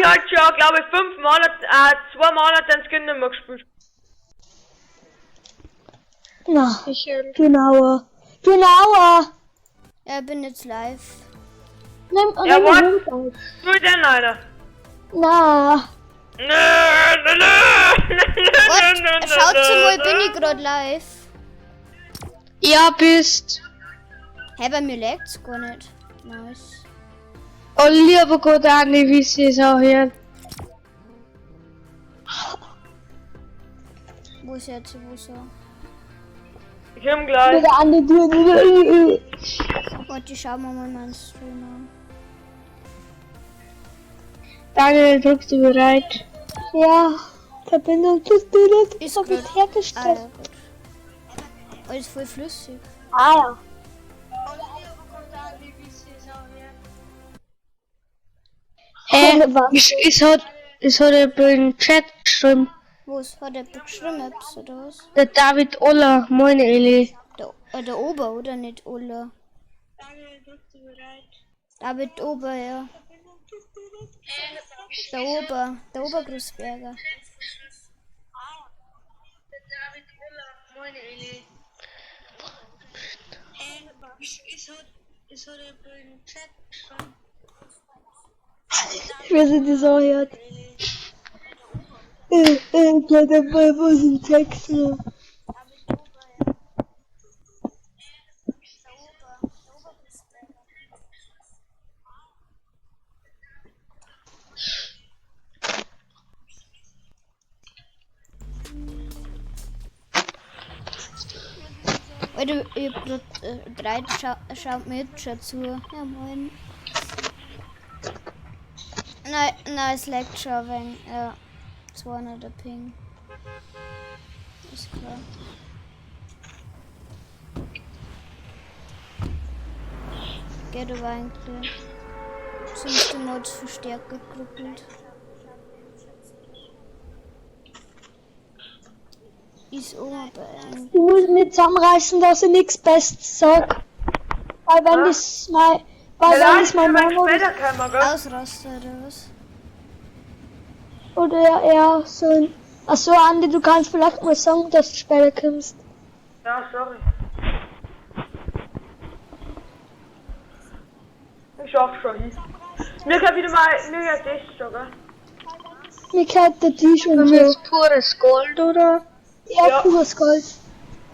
ich halt schon, glaube ich, 5 Monate, 2 Monate den Skin nicht mehr gespielt. Na, genauer. Ja, ich bin jetzt live. Nimm Ja, nimm was? Hut auf. Tu den einer. Na, What? Schaut mal, bin ich gerade live. Ja, bist. Hä, bei mir lag's gar nicht. Nice. Oh, lieber Gott, Andi, wie sie es auch hören. Wo ist jetzt, wo ist er? Ich komm gleich. wieder an die Tür. Warte, schauen wir mal meinen Stream an. Daniel, drückst du bereit? Ja, Verbindung ist direkt. Ist So wird gut. Ah, hergestellt. ja, gut. Oh, ist voll flüssig. Ah ja. Es hat jemand im Chat geschrieben. Wo ist, hat er geschrieben, oder was? Der David Oller, meine Eli. Der Ober, oder nicht Ola? David Ober, ja. Der Obergroßberger. Ich weiß nicht, das auch hört. Gleich dabei, wo ist ein Text drin? Alter, ich hab grad 3, schaut mir jetzt schon zu. Ja, moin. Nein, es leckt schon ein wenig. Ja, 200er Ping. Ist klar. Geht aber eigentlich. Sonst die Mods verstärkt gekrüppelt. Ist oben. Ich muss mich zusammenreißen, dass ich nichts Bestes sag. Weil wenn das mein... Weil wenn das mein Mama Später können wir, gell? Ausraster oder was? oder eher so ein... Achso, Andi, du kannst vielleicht mal sagen, dass du später kommst. Ja, sorry. Ich schaff schon hin. Mir kann wieder mal, mir kann das schon, gell? Mir gehört der Tisch und Haben so. wir jetzt pures Gold, oder? Ja, Ja. pures Gold.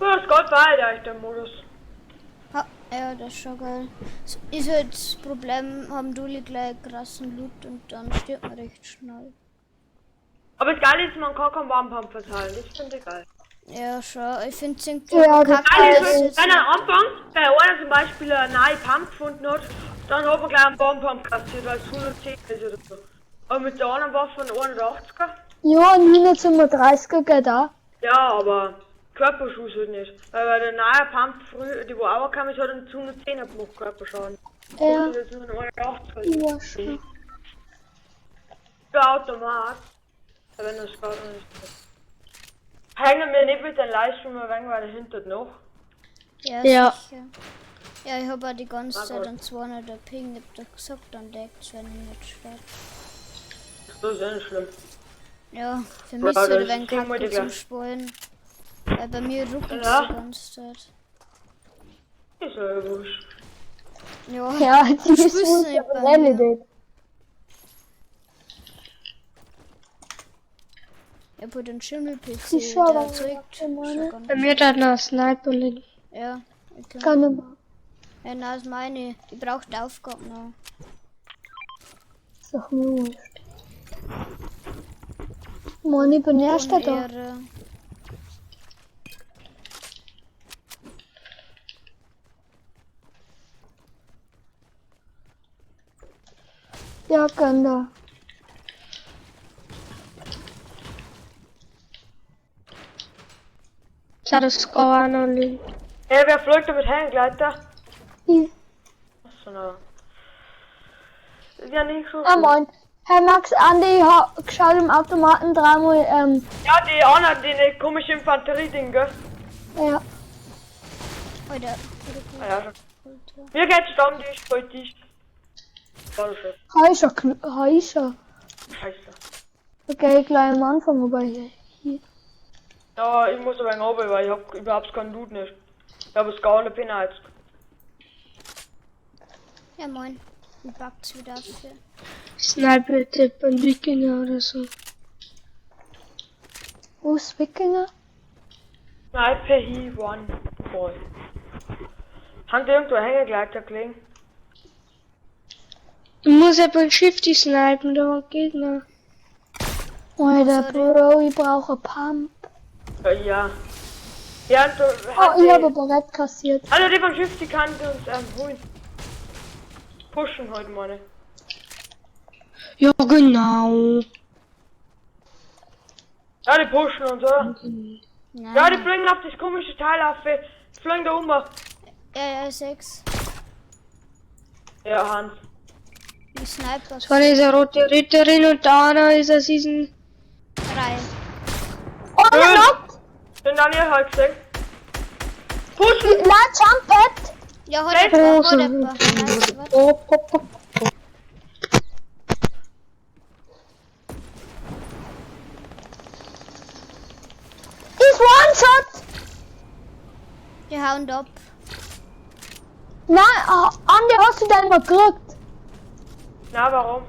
Ja, das geht weiter, ist der Modus. Ja, das ist schon geil. So, ist halt das Problem, haben du gleich krassen Loot und dann stirbt man recht schnell. Aber das Geile ist, man kann keinen Warmpump verteilen, das finde ich geil. Ja, schon. Ich finde es Ja, das Geil ist ist, wenn er am Anfang bei einer zum Beispiel eine neue Pump gefunden hat, dann hat man gleich einen Warmpump kassiert, weil es 110 ist oder so. Aber mit der anderen Waffe von 81er, Ja, und 130er geht auch. ja, aber Körperschuss halt nicht. Weil bei der neuen Pump früher, die wo auch kam, ist, hat er 110 gemacht, Körperschaden. Ja. Und jetzt nur eine 81er. Ja, schon. Der Automat. Ja, wenn das geht, dann ist das. Hängen wir nicht mit den Livestream ein wenig weiter hinter noch. Ja, Ja. sicher. Ja, ich habe auch die ganze Zeit einen 200er Ping. Ich hab doch gesagt, dann deckt es, wenn ich nicht schwert. Das ist ja nicht schlimm. Ja, für mich Ja, soll das wenn ist immer Kacke die zum gleiche. Spoilen. Weil bei mir ruckelt es Ja. die ganze Zeit. Ist ja wurscht. Ja, Ja, die ist spür's gut, nicht aber bei wenn mir. nicht. Ich hab halt den Schimmel-PC, Die Schau, der was erzeugt ich meine. schon Bei mir hat noch ein Sniper liegen. Ja, okay. Kann nicht mehr. Ja, na, ist meine. Die braucht Aufgaben noch. Ist doch nur wurscht. Mann, ich bin erster da. Ehre. Ja, kann da. Das hat das Score noch liegen. Hey, wer fliegt da mit Hängegleiter? Ich. Achso, na. Ist ja nicht so. Ah, moin. Hey Max, Andi, ich hab geschaut im Automaten dreimal, Ja, die anderen, die komische Infanterie-Ding, gell? ja. Alter. Ah, ja, schon. Mir geht's Stammtisch, Volltisch. War das schon. Heischer. scheiße. Okay, gleich am Anfang, aber hier. Ja, ich muss aber runter, weil ich hab überhaupt keinen Loot nicht. Ich hab es gar nicht benutzt. Ja, moin. Und packt's wieder für. Sniper-Tipp und Wikinger oder so. Wo ist Wikinger? Sniper he one boy. Haben die irgendwo Hängegleiter gelegen? Du musst aber ein Shifty snipen, da war Gegner. Alter, Bro, ich brauche Pump. Ja. Ja, und du, Oh, ich habe aber Red kassiert. also die von Schiff, die kann uns holen. Pushen heute mal. Ja, genau. Ja, die pushen und so. Nein. Ja, die fliegen auf das komische Teil auf. Die fliegen da um. Ja, 6. Ja, Hans. Die Sniper. Das war diese rote Ritterin und da einer ist es diesen. 3. Oh, der Knock! Den Daniel halt gesehen. Pushen! La Jump Pad! Ja, Hey, hol etwa. Nice, warte. Oh. Ist One-Shot! Die hauen ab. Nein, Andi, hast du den mal gekriegt? Na, warum?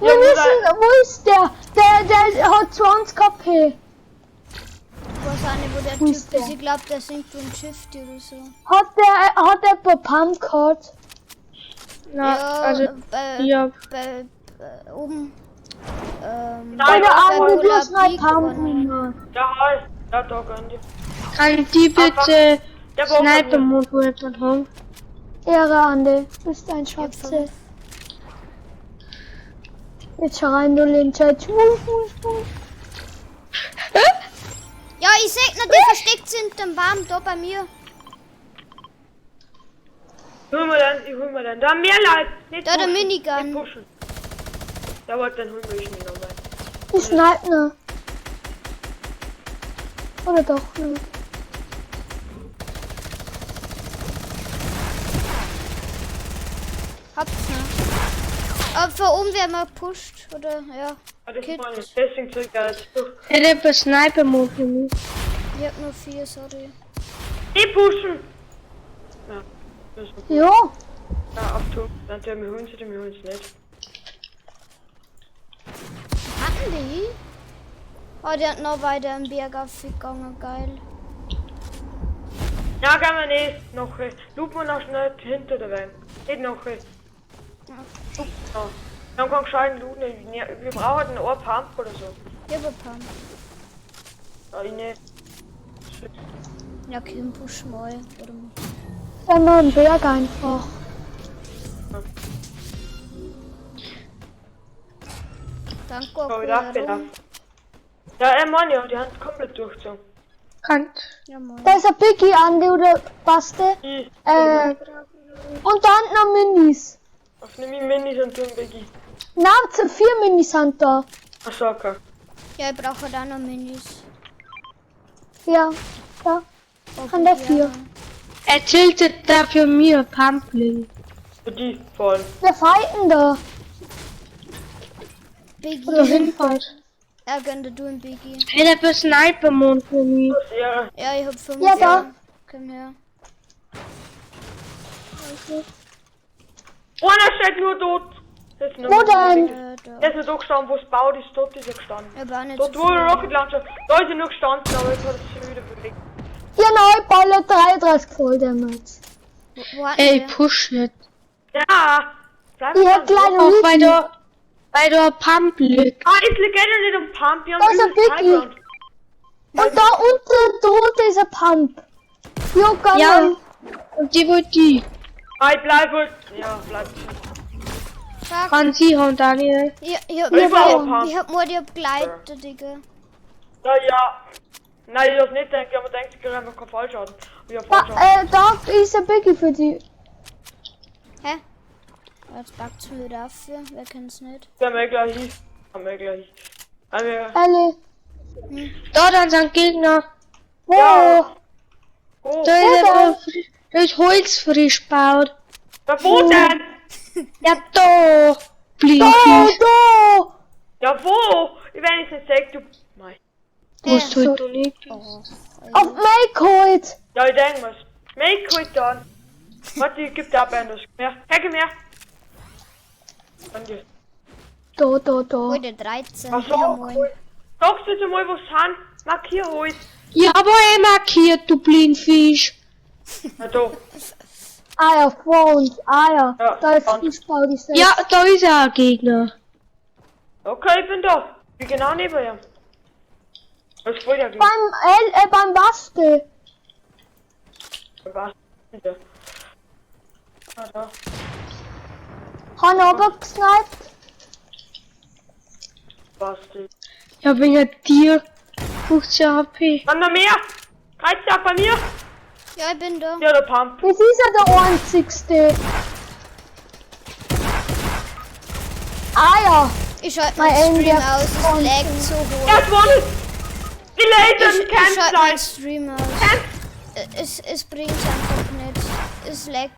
Wir wissen, wo ist der? Der hat 20 KP. Ich weiß auch nicht, wo der Wo Typ ist ist. der? Ich glaube, der singt so ein Shifty oder so. Hat der bei Pump gehabt? Na, Ja, also, ja. bei oben. Nein, Oder ja, Andi, du hast mal Peak Pump gewonnen. gemacht. Ja, halt. Ja, da gönn dir. Kann die bitte Der braucht Sniper-Mode jemand haben? Ehre, Andi. Du bist ein Ja, Schatze. 5. Jetzt schreien du den Chat. Ja, ich seh noch, die versteckt sind im Baum da bei mir. Ich hol mir den. Da haben mehr Leute. Nicht Da der pushen. Minigun. Nicht pushen. Jawohl, dann holen wir ich mich nochmal. Die Sniper. Oder doch nicht. Hab's noch. Aber von oben werden wir gepusht, oder? Ja. Ah, das Kid. meine ich. Deswegen zurück jetzt. Hätte ein Sniper-Mode für mich. Ich hab nur 4, sorry. Die pushen! Ja. Das ist gut. Ja. Ja, Abtug. Dann der wir holen sie nicht. Hatten die? Oh, der hat noch weiter im Berg aufgegangen, geil. Ja, kann man nicht. Noch. Loop man noch schnell hinter der Wand. Nicht noch. Ja. Wir haben keinen gescheiten Loot. Wir brauchen einen Ohr Pump oder so. Ich hab ein paar. Ja, ich nicht. Ja, okay, dann push mal. Oder Dann noch ein Berg einfach. danke, Schau okay, wieder abgelaufen. Ja, Mann, ja, die haben komplett durchgezogen. Kann. Ja, moin. Da ist ein Biggie, Andi, oder Baste. Die. Und dann noch Minis. Auf eine Minis und ein Biggie. Na, 4 Minis sind da. Achso, okay. Ja, ich brauche da noch Minis. Ja, ja. An der 4. Er tiltet da für mir Pumpling. Für die voll. Wir fighten da. Biggie. Oder hinfahrt. Er gönnt du ein Biggie. Hätte ein Sniper-Mode für mich. Ja, Ja, ich hab 5. Ja, da. Komm her. einer steht nur dort. Das ist nur Wo denn? Da. Der ist nur dort gestanden, wo es baut ist. Dort ist er gestanden. Ich war nicht Dort so wo der viel. Rocket Launcher. Da ist er nur gestanden, aber jetzt hat er sich wieder bewegt. Ja, nein, Baller 33 voll damals. Wo hatten Ey, wir? push nicht. Ja! Bleib Ich hab dran. kleine Auch bei Minis. der Pump liegt. Ah, ist Legende nicht um Pump. Wir Da ist haben ein Biggie. Highground. Und da unten drunter ist ein Pump. Jo, geil. Ja. Und die wird die. Ah, ich bleib wohl. Ja, bleib. Fuck. Kann sie haben, Daniel. Ich hab Ich nur war auch die, Pump. ich hab nur die begleitet, Digga. Ja. Nein, ich darf nicht denken, aber denkt, ich krieg einfach keinen Fallschaden. Ich hab Fallschaden. Da ist ein Biggie für die. Hä? Jetzt packt's mir wieder auf. Wer kennt's nicht? Wir haben gleich hin. Haben wir gleich hin. Haben wir. Alle. Da dann sind Gegner. Wo? Ja. Oh, Da ist Holz frisch gebaut. da wo denn? Ja, da. Blinky. Da. tut du nicht. Oh, Auf mich geholt. Ja, ich denke mir's. Mich holt dann. Warte, ich geb dir ab, wenn du mehr. Hecke mehr. Danke. Da. heute 13. Ach so, Ja, moin. cool. Sagst du jetzt mal, wo sind? Markier halt. Ja, aber markiert, du Blindfisch. Na da. Ah ja, vor uns. Ah ja. Ja, Da ist und- Fußball, die Sechs. Ja, da ist auch ein Gegner. Okay, ich bin da. Ich bin genau neben ihm. Das ist voll der Gegner. Beim Bastel. Was? Bitte. Ah, da. Han runtergesniped. Basti. Ich hab wegen dir 15 HP. Dann noch mehr. Reizt ab bei mir. Ja, ich bin da. Ja, der Pump. Das ist ja der einzigste. Ah ja. Ich schalte Mein meinen Stream Ende. aus. Es laggt so hoch. Er hat gewonnen. Die Leute Ich schalte meinen canceln. Stream aus. Es bringt einfach nicht. Es laggt